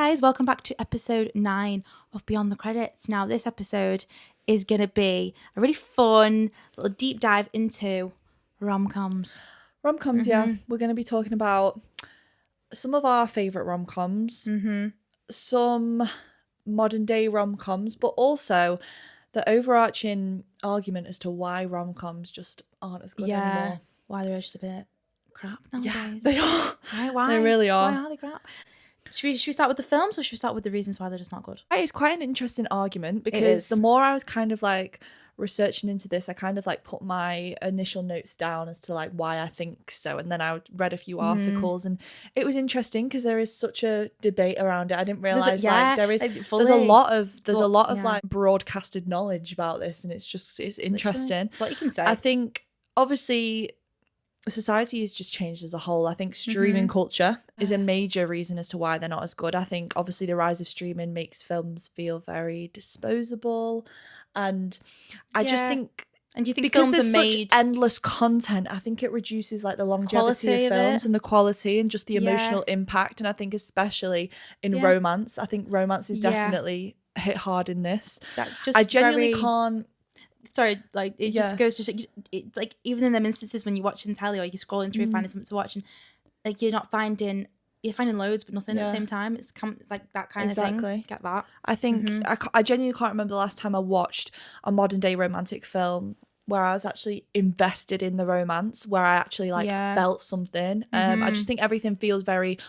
guys, welcome back to episode 9 of Beyond the Credits. Now, this episode is going to be a really fun little deep dive into rom-coms. Rom-coms, yeah. We're going to be talking about some of our favourite rom-coms, some modern day rom-coms, but also the overarching argument as to why rom-coms just aren't as good anymore. Why they're just a bit crap nowadays. Yeah, they are. Why? They really are. Why are they crap? Should we start with the films or should we start with the reasons why they're just not good? It's quite an interesting argument because the more I was kind of like researching into this, I kind of like put my initial notes down as to like why I think so, and then I read a few articles, and it was interesting because there is such a debate around it. I didn't realize there's a lot of like broadcasted knowledge about this, and it's interesting. That's what you can say. I think obviously society has just changed as a whole. I think streaming culture is a major reason as to why they're not as good. I think obviously the rise of streaming makes films feel very disposable, and I just think, and do you think because films there's are made such endless content, I think it reduces like the longevity of films and the quality and just the emotional impact. And I think especially in romance, I think romance is definitely hit hard in this. I genuinely can't. Sorry, like it just goes to show, it's like even in them instances when you're watching telly or you're scrolling through finding something to watch, and like you're finding loads but nothing at the same time. It's like that kind of thing. Get that? I think I genuinely can't remember the last time I watched a modern day romantic film where I was actually invested in the romance, where I actually like felt something. I just think everything feels very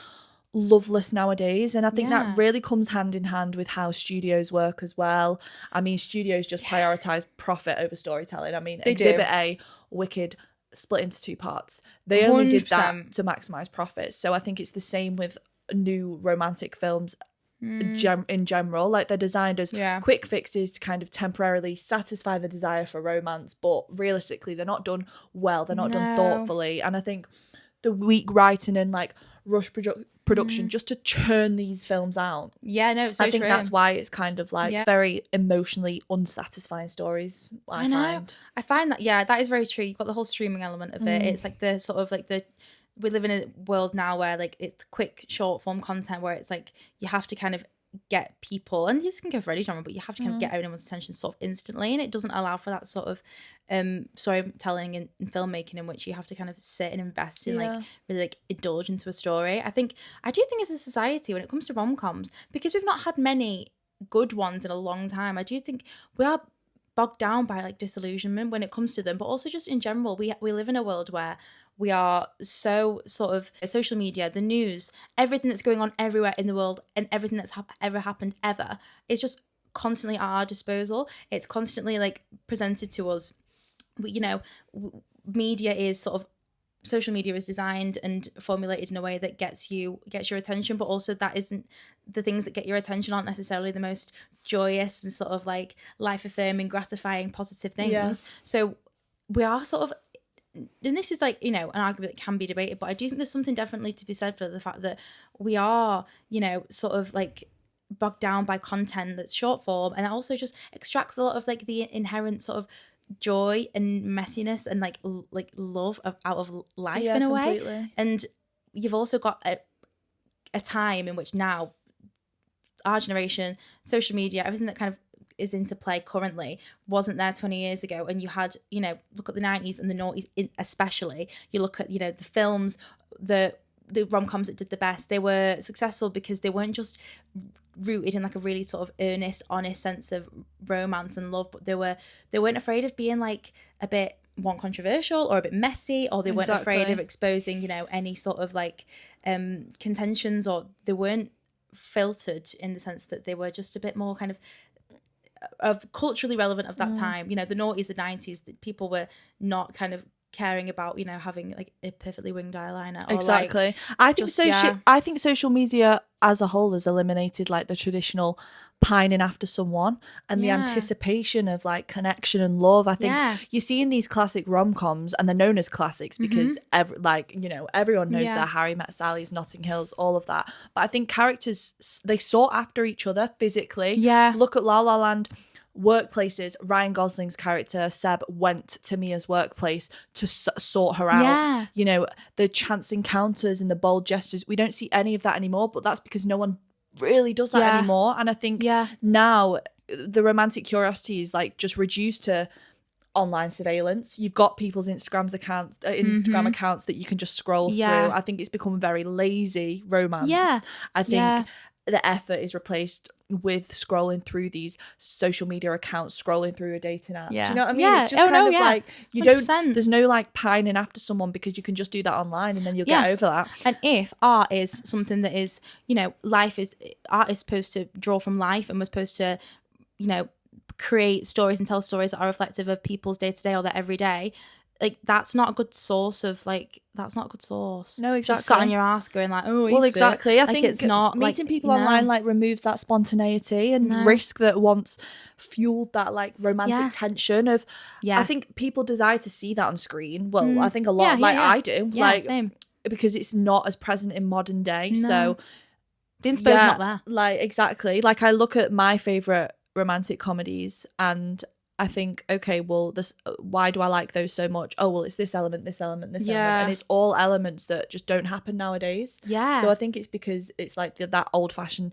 loveless nowadays, and I think that really comes hand in hand with how studios work as well. I mean, studios just prioritize profit over storytelling. I mean, Exhibit A, Wicked, split into 2 parts. They only did that to maximize profits. So I think it's the same with new romantic films in general. Like, they're designed as quick fixes to kind of temporarily satisfy the desire for romance, but realistically they're not done well, they're not done thoughtfully. And I think the weak writing and like rush production just to churn these films out. I think that's why it's kind of like very emotionally unsatisfying stories. I find that that is very true. You've got the whole streaming element of it. It's like the sort of like we live in a world now where like it's quick short form content where it's like you have to kind of get people, and this can go for any genre, but you have to kind of get everyone's attention sort of instantly, and it doesn't allow for that sort of storytelling and filmmaking in which you have to kind of sit and invest in like really like indulge into a story. I do think as a society, when it comes to rom-coms, because we've not had many good ones in a long time, I do think we are bogged down by like disillusionment when it comes to them, but also just in general we live in a world where we are so sort of social media, the news, everything that's going on everywhere in the world, and everything that's ever happened ever is just constantly at our disposal. It's constantly like presented to us. Media is sort of, social media is designed and formulated in a way that gets your attention, but also that isn't, the things that get your attention aren't necessarily the most joyous and sort of like life affirming, gratifying, positive things. So we are sort of, and this is like, an argument that can be debated, but I do think there's something definitely to be said for the fact that we are, sort of like bogged down by content that's short form, and it also just extracts a lot of like the inherent sort of joy and messiness and like love out of life in a way. And you've also got a time in which now our generation, social media, everything that kind of is into play currently wasn't there 20 years ago. And you had, look at the 90s and the noughties especially. You look at, the films, the rom-coms that did the best. They were successful because they weren't just rooted in like a really sort of earnest, honest sense of romance and love, but they weren't afraid of being like a bit controversial or a bit messy, or they weren't afraid of exposing, any sort of like contentions, or they weren't filtered in the sense that they were just a bit more kind of culturally relevant of that time. The noughties, the 90s, that people were not kind of caring about, having like a perfectly winged eyeliner. Exactly. I think social media as a whole has eliminated like the traditional pining after someone and the anticipation of like connection and love. I think you see in these classic rom-coms, and they're known as classics because everyone knows their Harry Met Sally's, Notting Hills, all of that. But I think characters, they sought after each other physically. Look at La La Land. Workplaces, Ryan Gosling's character Seb went to Mia's workplace to sort her out. The chance encounters and the bold gestures, we don't see any of that anymore, but that's because no one really does that anymore. And I think now the romantic curiosity is like just reduced to online surveillance. You've got people's Instagram accounts that you can just scroll through. I think it's become very lazy romance. I think the effort is replaced with scrolling through these social media accounts, scrolling through a dating app. Do you know what I mean? It's just like you 100%. Don't, there's no like pining after someone because you can just do that online and then you'll get over that. And if art is something that is, you know, art is supposed to draw from life, and we're supposed to, you know, create stories and tell stories that are reflective of people's day-to-day or their everyday, like that's not a good source of like, that's not a good source. No, exactly. Just sat on your ass going like, oh, well, exactly. I like, think it's not meeting like, people online like removes that spontaneity and risk that once fueled that like romantic tension of. I think people desire to see that on screen. Well, I think a lot I do. Like same. Because it's not as present in modern day. So the inspire's not there. Like exactly. Like I look at my favorite romantic comedies and I think, okay, well, this why do I like those so much? Oh, well, it's this element, element, and it's all elements that just don't happen nowadays. So I think it's because it's like that old-fashioned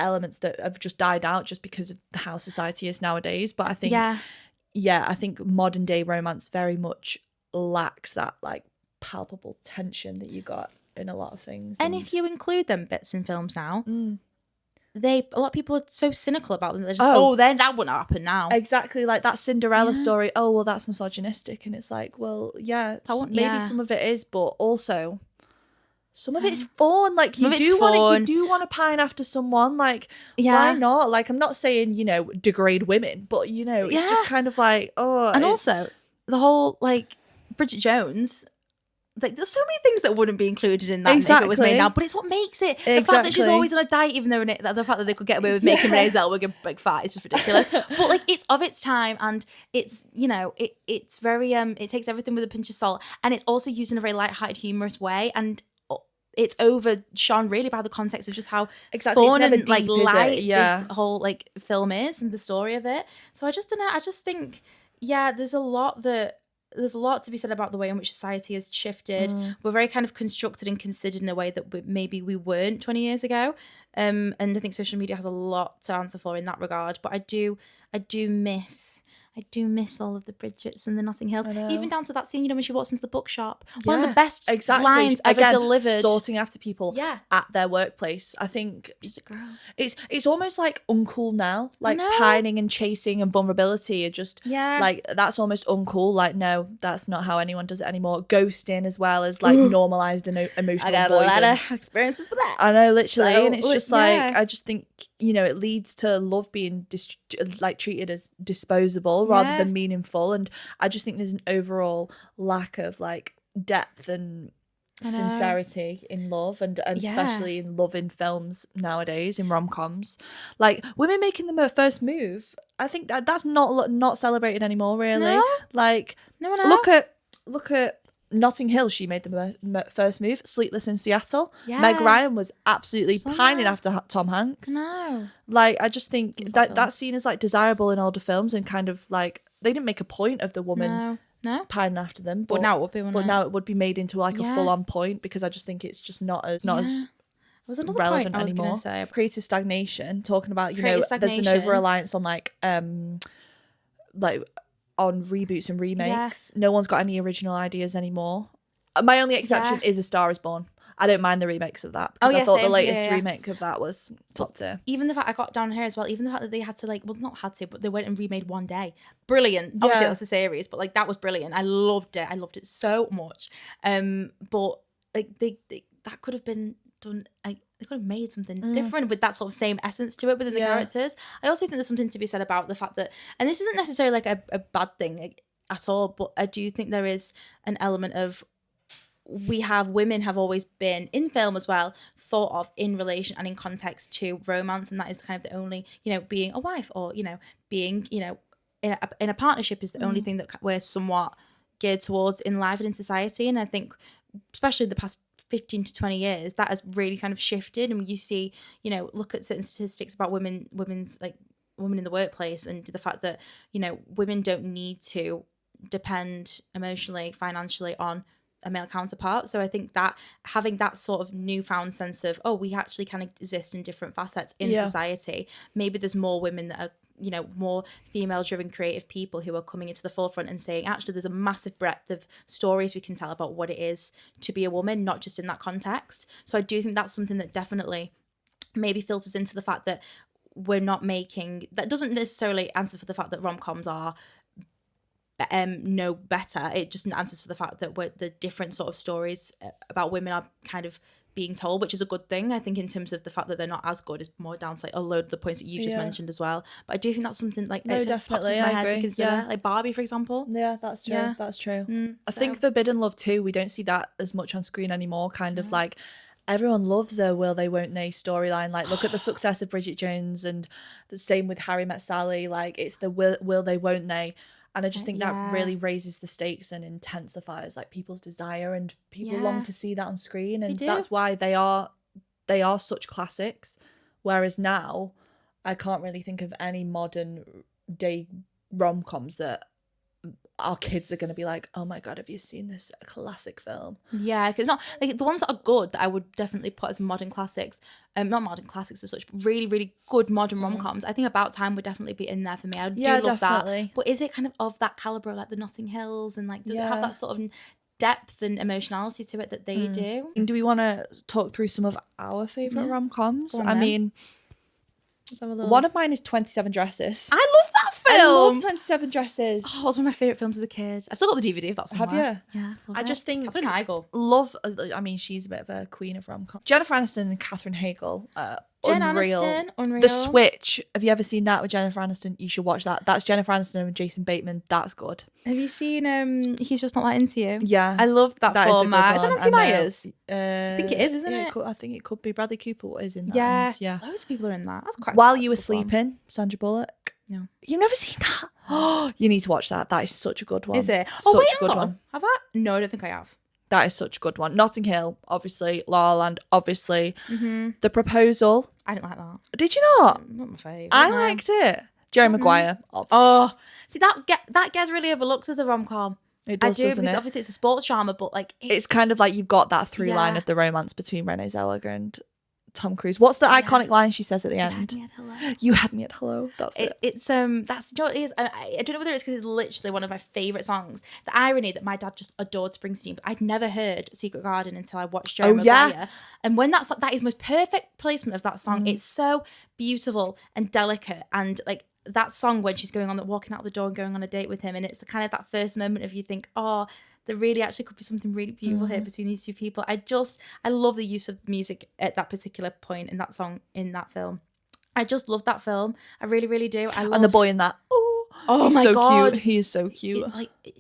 elements that have just died out just because of how society is nowadays. But I think, I think modern day romance very much lacks that like palpable tension that you got in a lot of things. And if you include them bits in films now. A lot of people are so cynical about them. They're just, then that wouldn't happen now. Exactly, like that Cinderella story. Oh, well, that's misogynistic, and it's like, well, maybe some of it is, but also some of it's fun. Like you do want to pine after someone. Like why not? Like I'm not saying degrade women, but it's just kind of like and also the whole like Bridget Jones. Like there's so many things that wouldn't be included in that if it was made now, but it's what makes it. The fact that she's always on a diet, even though the fact that they could get away with making Renee Zellweger a big fat is just ridiculous. But like it's of its time, and it's it's very it takes everything with a pinch of salt, and it's also used in a very light-hearted, humorous way, and it's overshone really by the context of just how fun and like light this whole like film is and the story of it. So I just don't know. I just think there's a lot to be said about the way in which society has shifted. We're very kind of constructed and considered in a way that maybe we weren't 20 years ago. And I think social media has a lot to answer for in that regard. But I do miss all of the Bridgets and the Notting Hills. Even down to that scene, when she walks into the bookshop. One of the best lines ever delivered. Sorting after people at their workplace. I think just a girl. It's almost like uncool now. Like pining and chasing and vulnerability are just like that's almost uncool. Like no, that's not how anyone does it anymore. Ghosting as well as like normalized and emotional avoidance. I got a lot of experiences with that. I know, literally, and it's just like I just think it leads to love being treated as disposable rather than meaningful, and I just think there's an overall lack of like depth and sincerity in love, and especially in love in films nowadays, in rom-coms. Like women making the first move, I think that's not celebrated anymore really. Like look at Notting Hill, she made the first move. Sleepless in Seattle. Meg Ryan was absolutely pining after Tom Hanks. Like I just think that's seen as like desirable in older films, and kind of like they didn't make a point of the woman pining after them. But now it would be. Now it would be made into like a full-on point, because I just think it's just not as relevant anymore. Creative stagnation. Talking about there's an over-reliance on like on reboots and remakes. No one's got any original ideas anymore. My only exception is A Star Is Born. I don't mind the remakes of that, because I thought the latest remake of that was top tier. Even the fact I got down here as well, even the fact that they had to but they went and remade One Day. Brilliant. Obviously that's a series, but like that was brilliant. I loved it so much. But like they that could have been done. They could have made something different with that sort of same essence to it within the characters. I also think there's something to be said about the fact that, and this isn't necessarily like a bad thing at all, but I do think there is an element of women have always been in film as well thought of in relation and in context to romance, and that is kind of the only being a wife or being in a partnership is the only thing that we're somewhat geared towards in life and in society. And I think especially the past 15 to 20 years that has really kind of shifted, and you see look at certain statistics about women in the workplace, and the fact that, women don't need to depend emotionally, financially on a male counterpart. So I think that having that sort of newfound sense of, oh, we actually can exist in different facets in society. Maybe there's more women that are, you know, more female driven creative people who are coming into the forefront and saying, actually, there's a massive breadth of stories we can tell about what it is to be a woman, not just in that context. So I do think that's something that definitely maybe filters into the fact that we're not making, that doesn't necessarily answer for the fact that rom-coms are no better. It just answers for the fact that the different sort of stories about women are kind of being told, which is a good thing. I think in terms of the fact that they're not as good is more down to like a load of the points that you just mentioned as well. But I do think that's something like no, it just pops into my head to consider. Like Barbie, for example. Yeah, that's true. That's true. I think Forbidden Love too, we don't see that as much on screen anymore. Kind of like everyone loves a will they won't they storyline. Like look at the success of Bridget Jones, and the same with Harry Met Sally. Like it's the will they won't they. And I just think that really raises the stakes and intensifies like people's desire, and people long to see that on screen, and that's why they are such classics. Whereas now, I can't really think of any modern day rom-coms that our kids are going to be like, oh my god, have you seen this classic film? Yeah, because it's not like the ones that are good that I would definitely put as modern classics, not modern classics as such, but really, really good modern rom-coms. I think About Time would definitely be in there for me. I do love that. But is it kind of that caliber, like the Notting Hills, and like does it have that sort of depth and emotionality to it that they do? And do we want to talk through some of our favorite rom-coms? I mean, one of mine is 27 Dresses. I love that film. I love 27 Dresses. Oh, it was one of my favourite films as a kid. I've still got the DVD of that somewhere. Have you? Yeah. I just think Katherine Heigl. Love. I mean, she's a bit of a queen of rom-com. Jennifer Aniston and Katherine Heigl. Unreal. Unreal. The Switch. Have you ever seen that with Jennifer Aniston? You should watch that. That's Jennifer Aniston and Jason Bateman. That's good. Have you seen He's Just Not That Into You? Yeah. I love that format. Is that Nancy Myers? I think it is, isn't it? I think it could be. Bradley Cooper is in that. Yeah. Yeah. Loads of people are in that. That's quite. While You Were Sleeping, Sandra Bullock. No. You've never seen that? Oh, you need to watch that. That is such a good one. Is it? Such a good one. Have I? No, I don't think I have. That is such a good one. Notting Hill, obviously. La La Land, obviously. The Proposal. I didn't like that. Did you not? Not my favourite. I liked it. Jerry Maguire. Obviously. Oh, see that gets really overlooked as a rom-com. It does, doesn't because it? obviously it's a sports drama, but like it's kind of like you've got that through line of the romance between Renee Zellweger and Tom Cruise. What's the iconic line she says at the end? You had me at hello. That's it. It's that's, you know what it is? I don't know whether it's because it's literally one of my favourite songs. The irony that my dad just adored Springsteen, but I'd never heard Secret Garden until I watched Jerry Maguire. And when that is most perfect placement of that song. It's so beautiful and delicate, and like that song when she's walking out the door and going on a date with him, and it's kind of that first moment of you think, oh, there really actually could be something really beautiful here between these two people. I love the use of music at that particular point in that song, in that film. I just love that film. I really, really do. And the boy in that. Oh he's my so God. Cute. He is so cute.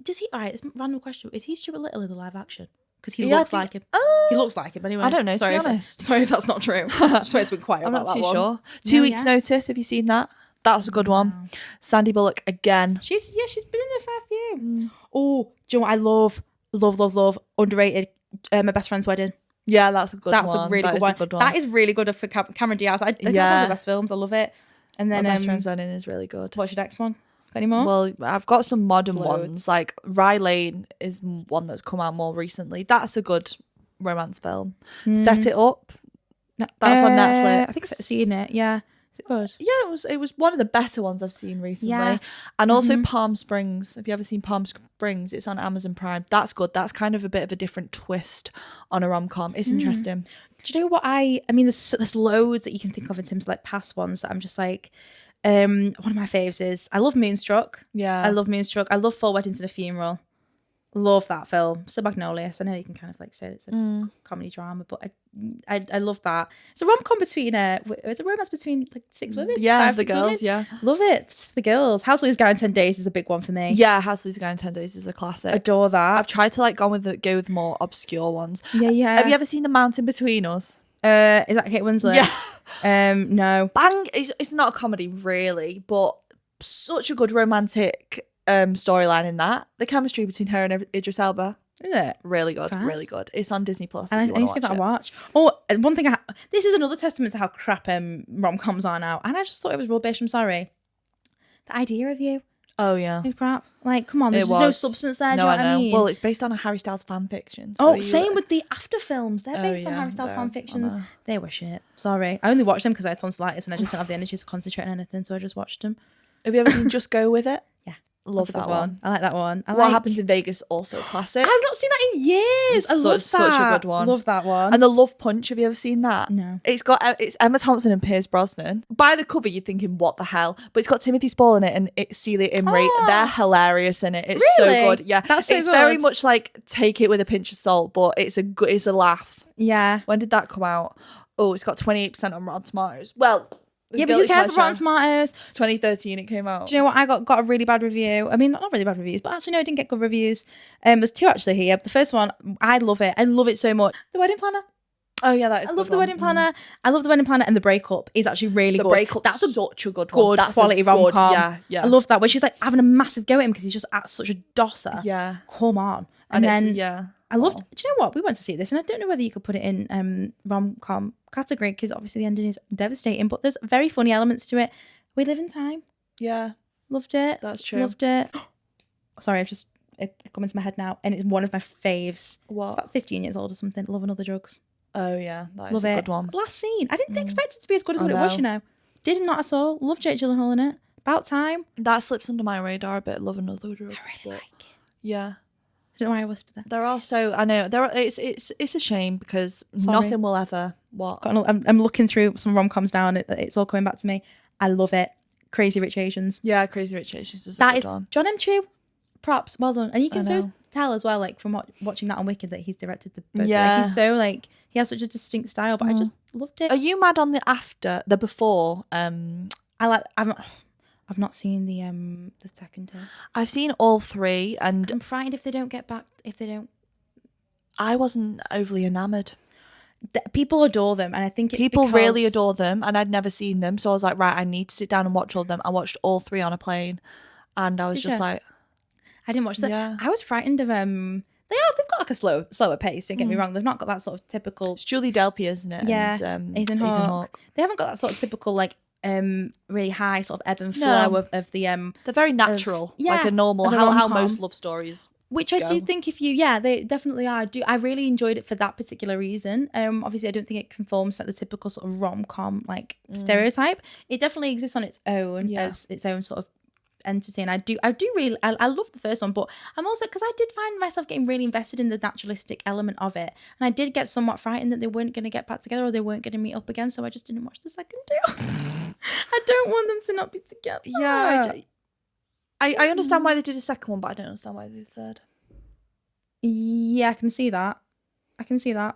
Does he, all right, it's a random question. Is he Stuart Little in the live action? Because he looks like him. He looks like him anyway. I don't know, sorry to be honest. Sorry if that's not true. Just wanted to inquire I'm about not that too one. sure. 2 weeks notice. Have you seen that? That's a good one. Sandy Bullock again. She's been in a fair few. Oh, do you know what I love? Underrated. My Best Friend's Wedding. Yeah, that's a good one. That's a really good one. That is really good for Cameron Diaz. I think that's one of the best films. I love it. And then My Best Friend's Wedding is really good. What's your next one? Got any more? Well, I've got some modern ones. Like Rye Lane is one that's come out more recently. That's a good romance film. Set It Up. That's on Netflix. I think I've seen it. Yeah. Is it good? Yeah, it was one of the better ones I've seen recently. Yeah. And also Palm Springs. Have you ever seen Palm Springs? It's on Amazon Prime. That's good. That's kind of a bit of a different twist on a rom-com. It's interesting. Do you know what I mean, there's loads that you can think of in terms of like past ones that I'm just like, one of my faves is, I love Moonstruck. Yeah. I love Moonstruck. I love Four Weddings and a Funeral. Love that film. So Magnolious. I know you can kind of like say it's a comedy drama, but I love that. It's a rom-com between it's a romance between like 6 women. Yeah, 5, the 6 girls. women. Yeah, love it. The girls. House Leaves Guy in 10 Days is a big one for me. Yeah, House Leaves Guy in 10 Days is a classic. Adore that. I've tried to like go with more obscure ones. Yeah. Have you ever seen The Mountain Between Us? Is that Kate Winslet? Yeah. No. Bang! It's not a comedy really, but such a good romantic storyline in that. The chemistry between her and Idris Elba. Is it? Really good, really good. It's on Disney Plus. And I need to give that a watch. Oh, and one thing, this is another testament to how crap rom-coms are now. And I just thought it was rubbish. I'm sorry. The Idea of You. Oh yeah, It's crap. Like, come on, there's it just no was. substance there. No, Do you I know what I know. mean? Well, it's based on a Harry Styles fan fiction. So Same with the After films. They're Oh, based on yeah, Harry Styles they're- fan I fictions. know. They were shit. Sorry. I only watched them because I had tonsillitis and I just didn't have the energy to concentrate on anything, so I just watched them. Have you ever seen Just Go With It? Yeah. Love That's a that good one. I like that one. What Happens in Vegas, also a classic. I've not seen that in years. I love that. Such a good one. Love that one. And The Love Punch, have you ever seen that? No. It's Emma Thompson and Pierce Brosnan. By the cover, you're thinking, what the hell? But it's got Timothy Spall in it and it's Celia Imrie. Oh. They're hilarious in it. It's Really? so good. Yeah, That's so it's very good. much like take it with a pinch of salt, but it's a laugh. Yeah. When did that come out? Oh, it's got 28% on Rotten Tomatoes. Well, Yeah, but who cares about Rotten Tomatoes? 2013 it came out. Do you know what? I got a really bad review. I mean, not really bad reviews, but actually, no, I didn't get good reviews. There's two actually here. The first one, I love it. I love it so much. The Wedding Planner. Oh yeah, that is. I love The Wedding Planner. I love The Wedding Planner, and The Breakup is actually really The good. Breakup. That's such a good one. good That's quality a good- rom-com. Yeah. I love that. Where she's like having a massive go at him because he's just at such a dosser. Yeah. Come on. And then it's, yeah. I loved. Do you know what? We went to see this, and I don't know whether you could put it in rom-com category because obviously the ending is devastating. But there's very funny elements to it. We Live in Time. Yeah. Loved it. That's true. Loved it. Sorry, it come into my head now, and it's one of my faves. What? It's about 15 years old or something. Love and Other Drugs. Oh yeah, that is Love a it. good one. Last scene. I didn't expect it to be as good as I what it was. know. You know, did not at all. Love Jake Gyllenhaal in it. About time. That slips under my radar a bit. Love and Other Drugs. I really like it. Yeah. I don't know why I whispered that. There are so I know there are. It's a shame because Sorry. nothing will ever. What? I'm looking through some rom-coms now, and it's all coming back to me. I love it. Crazy Rich Asians. Yeah, Crazy Rich Asians is a That good is one. John M. Chu. Props, well done. And you can I so know. tell as well, like from watching that on Wicked, that he's directed the book. Yeah. Like, he's so like he has such a distinct style, but I just loved it. Are you mad on the before? I've not seen the second two. I've seen all three, and I'm frightened if they don't get back. If they don't, I wasn't overly enamoured. people adore them, and I think it's People really because- adore them, and I'd never seen them, so I was like, right, I need to sit down and watch all of them. I watched all three on a plane, and I was Did just you? like, I didn't watch that. Yeah. I was frightened of They've got like a slower pace. Don't get me wrong. They've not got that sort of typical. it's Julie Delpy, isn't it? Yeah, And, Ethan Hawke. They haven't got that sort of typical like really high sort of ebb and No. flow of the They're very natural, like a normal of a how rom-com. most love stories. Which I do go. think they definitely are. I really enjoyed it for that particular reason. Obviously I don't think it conforms to like, the typical sort of rom-com like stereotype. It definitely exists on its own as its own sort of entity, and I do really I love the first one, but I'm also, because I did find myself getting really invested in the naturalistic element of it, and I did get somewhat frightened that they weren't going to get back together or they weren't going to meet up again, so I just didn't watch the second two. I don't want them to not be together. Yeah, I understand why they did a second one, but I don't understand why they did a third. Yeah, I can see that.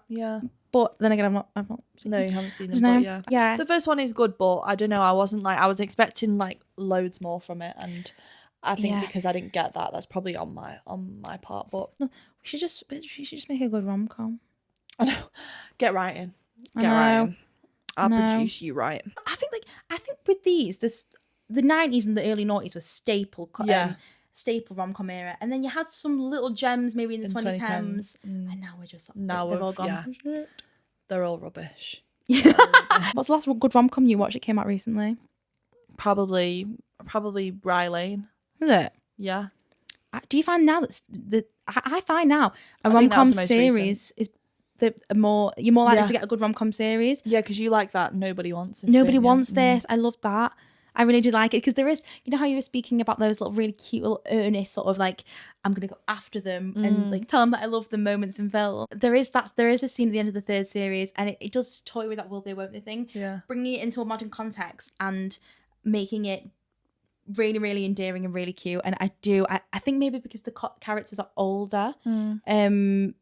Yeah. But then again, I've not seen No, them. you haven't seen I them, don't but know. yeah. Yeah. The first one is good, but I don't know. I was expecting like loads more from it, and I think Yeah. because I didn't get that, that's probably on my part. But We should just make a good rom-com. I know, get writing, I get know. writing. I'll know. produce you right. I think with these, the 90s and the early 90s was staple rom-com era, and then you had some little gems maybe in the 2010s, and now we're just Now they've all we've- gone. yeah. for shit. They're all rubbish. What's the last good rom-com you watched? It came out recently. Probably Rye Lane. Is it? Yeah. Do you find now that I find now a I think rom-com that's the most series is you're more likely Yeah. to get a good rom-com series. Yeah, because you like that. Nobody wants this. Nobody don't you? wants this. I love that. I really do like it because there is, you know how you were speaking about those little really cute little earnest sort of like, I'm gonna go after them and like tell them that I love them moments in film. There is a scene at the end of the third series, and it does toy with that will they won't they thing. Yeah. Bringing it into a modern context and making it really, really endearing and really cute. And I think maybe because the characters are older,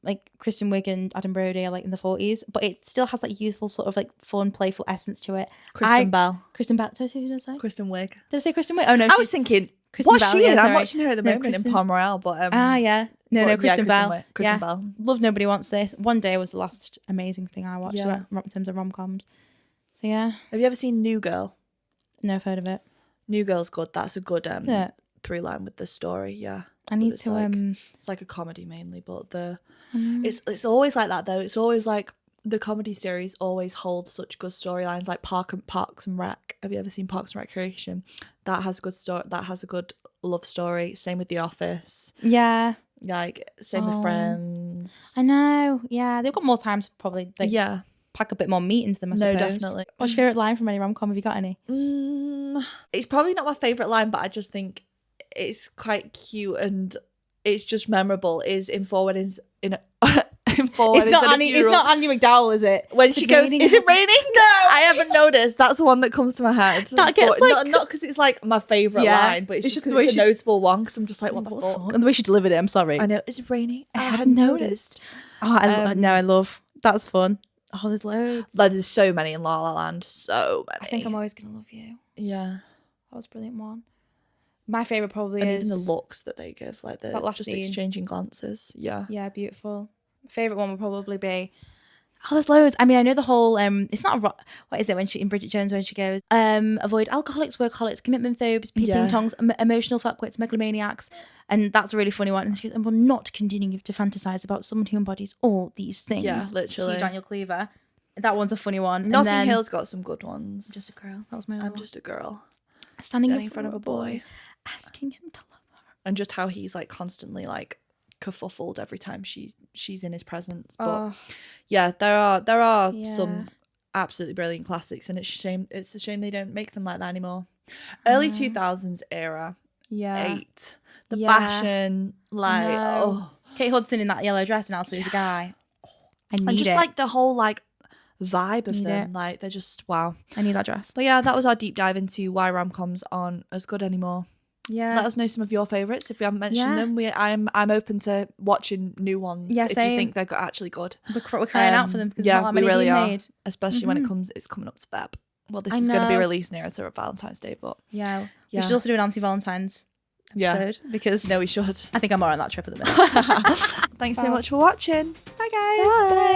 like Kristen Wiig and Adam Brody are like in the 40s, but it still has like youthful sort of like fun, playful essence to it. Kristen Bell. Kristen Bell. Did I say? Kristen Wiig. Did I say Kristen Wiig? Oh no, I was thinking, Kristen what's Bell, she yeah, in? I'm sorry. watching her at the No, moment Kristen- in Palm Royale, but yeah. No, Kristen Bell. Kristen Bell. Love Nobody Wants This. One Day was the last amazing thing I watched Yeah. in terms of rom-coms. So yeah, Have you ever seen New Girl? no, I've heard of it. New Girl's good. That's a good Yeah. through line with the story. Yeah. I But need it's to like, it's like a comedy mainly, but it's always like that though. It's always like the comedy series always holds such good storylines, like Parks and Rec. Have you ever seen Parks and Recreation? That has a good story. That has a good love story. Same with The Office. Yeah. Like, same with Friends. I know. Yeah. They've got more time to probably like Yeah. pack a bit more meat into them, I No, suppose. definitely. What's your favourite line from any rom-com? Have you got any? It's probably not my favourite line, but I just think it's quite cute and it's just memorable. Is in Four Weddings in a in Four Weddings and a It's Funeral. not Annie McDowell, is it? When she goes, is it raining? No, I haven't noticed. That's the one that comes to my head. That gets but not because it's like my favourite line, but it's just the way because it's a notable one. Because I'm just like, what the What fuck? and the way she delivered it, I'm sorry. I know. Is it raining? I hadn't noticed. Oh, I love. That's fun. Oh, there's loads. Like, there's so many in La La Land. So many. I think I'm always gonna love you. Yeah. That was a brilliant one. My favourite probably And is even the looks that they give, like the that last just scene. exchanging glances. Yeah. Yeah, beautiful. My favourite one would probably be. Oh, there's loads. I mean, I know the whole. It's not a. What is it when she in Bridget Jones when she goes? Avoid alcoholics, workaholics, commitment phobes, peeping tongs, emotional fuckwits, megalomaniacs, and that's a really funny one. And she goes, and we're not continuing to fantasize about someone who embodies all these things. Yeah, literally. Hugh Daniel Cleaver. That one's a funny one. Notting Hill's got some good ones. Just a girl. That was my. I'm just a girl standing in front of a boy, asking him to love her, and just how he's like constantly like kerfuffled every time she's in his presence. But yeah, there are some absolutely brilliant classics, and it's a shame they don't make them like that anymore. Early 2000s era. Yeah. The fashion, like Kate Hudson in that yellow dress and Alice is a guy. I need and just it. like the whole like vibe of them, like they're just wow. I need that dress. But yeah, that was our deep dive into why rom-coms aren't as good anymore. Yeah. Let us know some of your favourites if we haven't mentioned them. I'm open to watching new ones if you think they're actually good. We're crying out for them because not that many really being are. made. Especially when it's coming up to Feb. Well, this is going to be released nearer to Valentine's Day, but yeah. We should also do an anti-Valentine's episode because no, we should. I think I'm more on that trip at the minute. Thanks so much for watching. Bye guys. Bye.